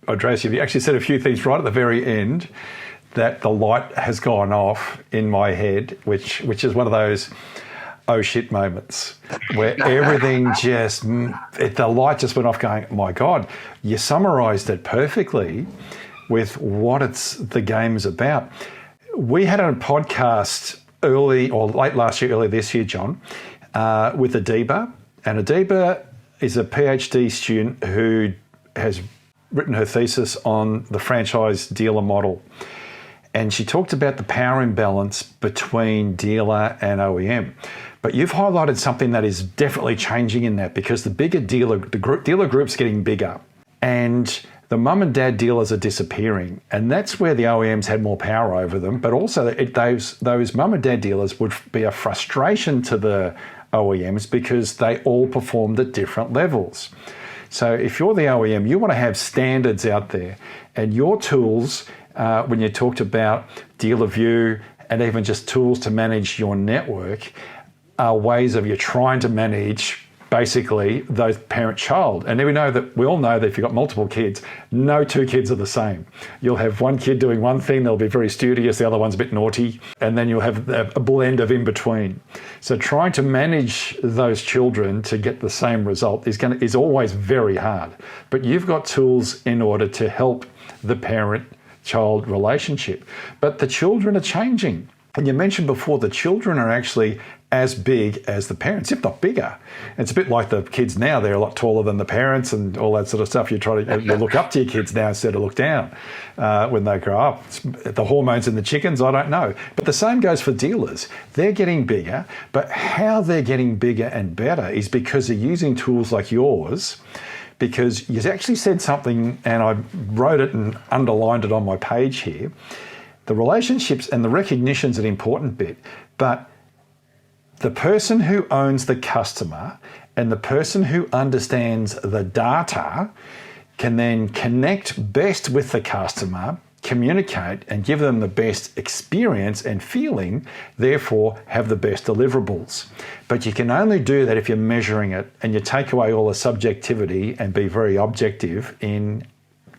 Andreas, you actually said a few things right at the very end that the light has gone off in my head, which is one of those oh shit moments where everything just, the light just went off going, my God, you summarised it perfectly with what the game is about. We had a podcast early or late last year, early this year, John, with Adiba. And Adiba is a PhD student who has written her thesis on the franchise dealer model. And she talked about the power imbalance between dealer and OEM. But you've highlighted something that is definitely changing in that, because the bigger dealer group's getting bigger, and the mum and dad dealers are disappearing. And that's where the OEMs had more power over them. But also those mum and dad dealers would be a frustration to the OEMs because they all performed at different levels. So if you're the OEM, you want to have standards out there, and your tools, when you talked about dealer view and even just tools to manage your network, are ways of you trying to manage basically those parent-child. And we all know that if you've got multiple kids, no two kids are the same. You'll have one kid doing one thing, they'll be very studious, the other one's a bit naughty, and then you'll have a blend of in between. So trying to manage those children to get the same result is always very hard. But you've got tools in order to help the parent-child relationship. But the children are changing. And you mentioned before, the children are actually as big as the parents, if not bigger. It's a bit like the kids now, they're a lot taller than the parents and all that sort of stuff. You look up to your kids now instead of look down when they grow up. The hormones in the chickens, I don't know. But the same goes for dealers. They're getting bigger, but how they're getting bigger and better is because they're using tools like yours. Because you actually said something, and I wrote it and underlined it on my page here. The relationships and the recognition's an important bit, but the person who owns the customer and the person who understands the data can then connect best with the customer, communicate and give them the best experience and feeling, therefore have the best deliverables. But you can only do that if you're measuring it and you take away all the subjectivity and be very objective in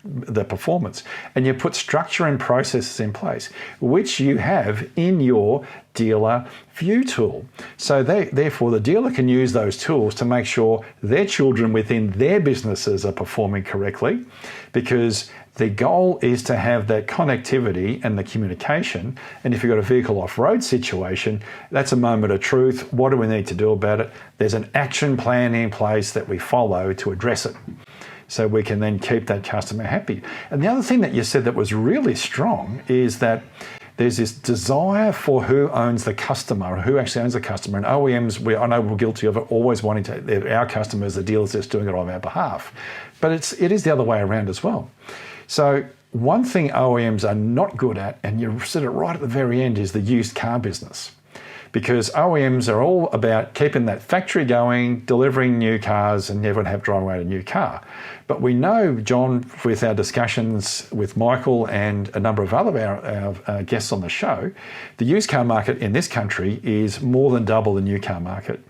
the performance, and you put structure and processes in place, which you have in your dealer view tool. So therefore the dealer can use those tools to make sure their children within their businesses are performing correctly, because the goal is to have that connectivity and the communication. And if you've got a vehicle off-road situation, that's a moment of truth. What do we need to do about it? There's an action plan in place that we follow to address it, so we can then keep that customer happy. And the other thing that you said that was really strong is that there's this desire for who owns the customer, or who actually owns the customer. And OEMs, I know we're guilty of it, always wanting to, our customers, the dealers that's doing it on our behalf. But it is the other way around as well. So one thing OEMs are not good at, and you said it right at the very end, is the used car business. Because OEMs are all about keeping that factory going, delivering new cars, and never have driving away a new car. But we know, John, with our discussions with Michael and a number of other our guests on the show, the used car market in this country is more than double the new car market.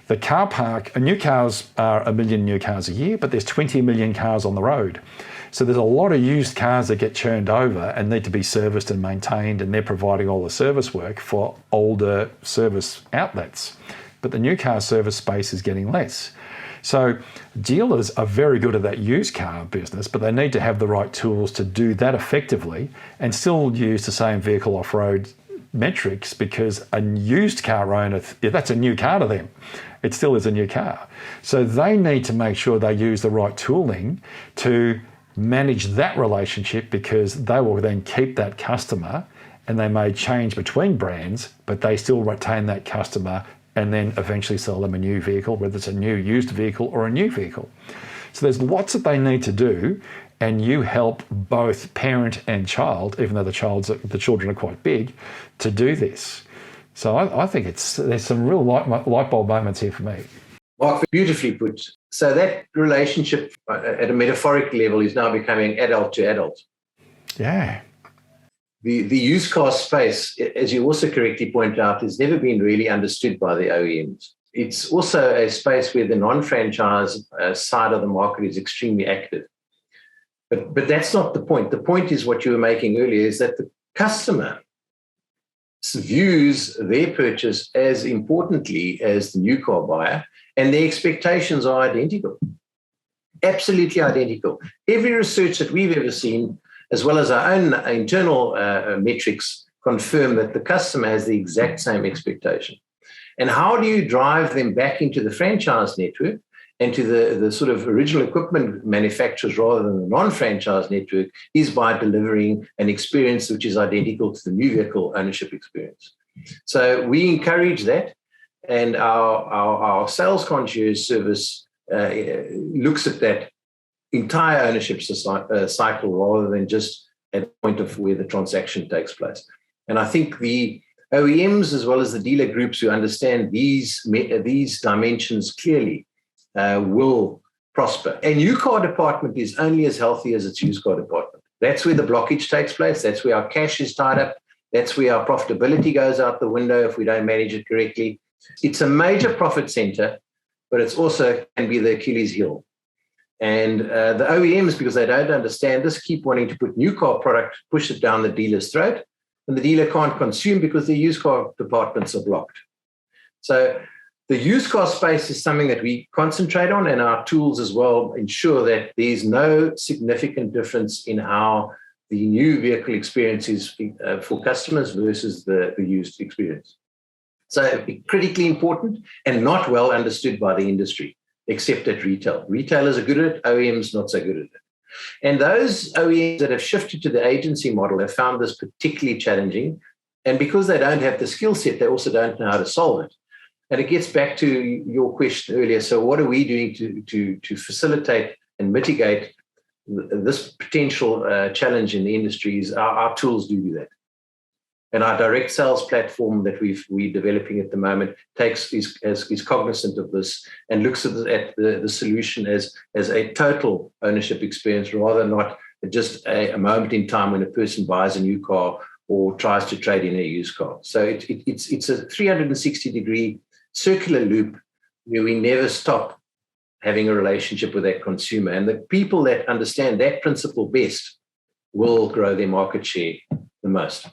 The car park, new cars are 1 million new cars a year, but there's 20 million cars on the road. So there's a lot of used cars that get churned over and need to be serviced and maintained, and they're providing all the service work for older service outlets. But the new car service space is getting less. So dealers are very good at that used car business, but they need to have the right tools to do that effectively and still use the same vehicle off-road metrics, because a used car owner, that's a new car to them. It still is a new car. So they need to make sure they use the right tooling to manage that relationship, because they will then keep that customer, and they may change between brands, but they still retain that customer and then eventually sell them a new vehicle, whether it's a new used vehicle or a new vehicle. So there's lots that they need to do, and you help both parent and child, even though the children are quite big, to do this. So I think there's some real light bulb moments here for me. Mark, beautifully put. So that relationship at a metaphoric level is now becoming adult to adult. Yeah. The used car space, as you also correctly point out, has never been really understood by the OEMs. It's also a space where the non-franchise side of the market is extremely active. But that's not the point. The point is what you were making earlier, is that the customer views their purchase as importantly as the new car buyer, and their expectations are identical, absolutely identical. Every research that we've ever seen, as well as our own internal metrics, confirm that the customer has the exact same expectation. And how do you drive them back into the franchise network and to the sort of original equipment manufacturers rather than the non-franchise network, is by delivering an experience which is identical to the new vehicle ownership experience. So we encourage that, and our sales concierge service looks at that entire ownership cycle rather than just at the point of where the transaction takes place. And I think the OEMs, as well as the dealer groups who understand these dimensions clearly, will prosper. A new car department is only as healthy as its used car department. That's where the blockage takes place. That's where our cash is tied up. That's where our profitability goes out the window if we don't manage it correctly. It's a major profit center, but it's also can be the Achilles heel. And the OEMs, because they don't understand this, keep wanting to put new car product, push it down the dealer's throat, and the dealer can't consume because the used car departments are blocked. So the used car space is something that we concentrate on, and our tools as well ensure that there's no significant difference in how the new vehicle experience is for customers versus the used experience. So critically important and not well understood by the industry, except at retail. Retailers are good at it, OEMs not so good at it. And those OEMs that have shifted to the agency model have found this particularly challenging. And because they don't have the skill set, they also don't know how to solve it. And it gets back to your question earlier. So what are we doing to facilitate and mitigate this potential challenge in the industries? Our tools do that. And our direct sales platform that we're developing at the moment is cognizant of this and looks at the solution as a total ownership experience, rather not just a moment in time when a person buys a new car or tries to trade in a used car. So it's a 360-degree circular loop where we never stop having a relationship with that consumer. And the people that understand that principle best will grow their market share the most.